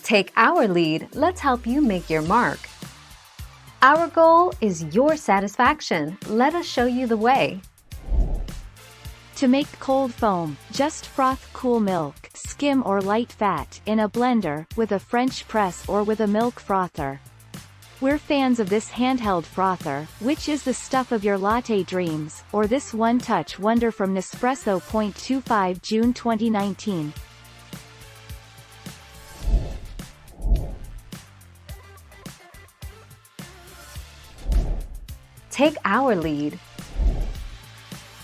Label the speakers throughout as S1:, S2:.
S1: Take our lead, let's help you make your mark. Our goal is your satisfaction. Let us show you the way.
S2: To make cold foam, just froth cool milk, skim or light fat, in a blender, with a French press or with a milk frother. We're fans of this handheld frother, which is the stuff of your latte dreams, or this one-touch wonder from Nespresso. 25 June 2019.
S1: Take our lead.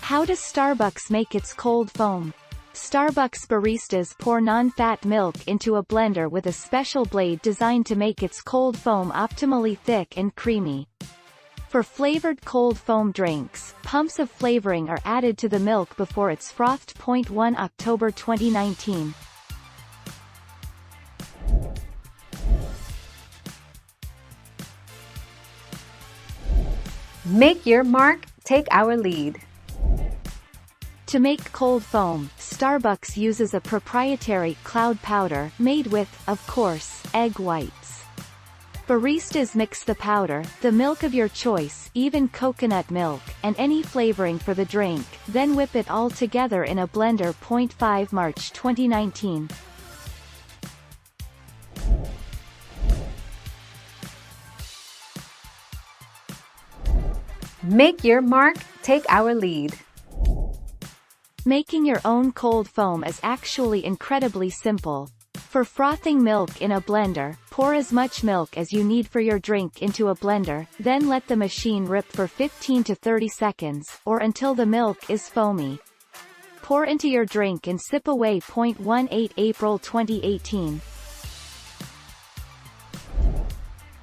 S2: How does Starbucks make its cold foam? Starbucks baristas pour non-fat milk into a blender with a special blade designed to make its cold foam optimally thick and creamy. For flavored cold foam drinks, pumps of flavoring are added to the milk before it's frothed. 1 October 2019.
S1: Make your mark, take our lead.
S2: To make cold foam, Starbucks uses a proprietary cloud powder made with, of course, egg whites. Baristas mix the powder, the milk of your choice, even coconut milk, and any flavoring for the drink, then whip it all together in a blender. 5 March 2019.
S1: Make your mark, take our lead.
S2: Making your own cold foam is actually incredibly simple. For frothing milk in a blender, pour as much milk as you need for your drink into a blender, then let the machine rip for 15 to 30 seconds, or until the milk is foamy. Pour into your drink and sip away. 18 April 2018.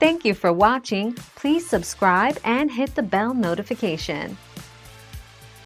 S1: Thank you for watching. Please subscribe and hit the bell notification.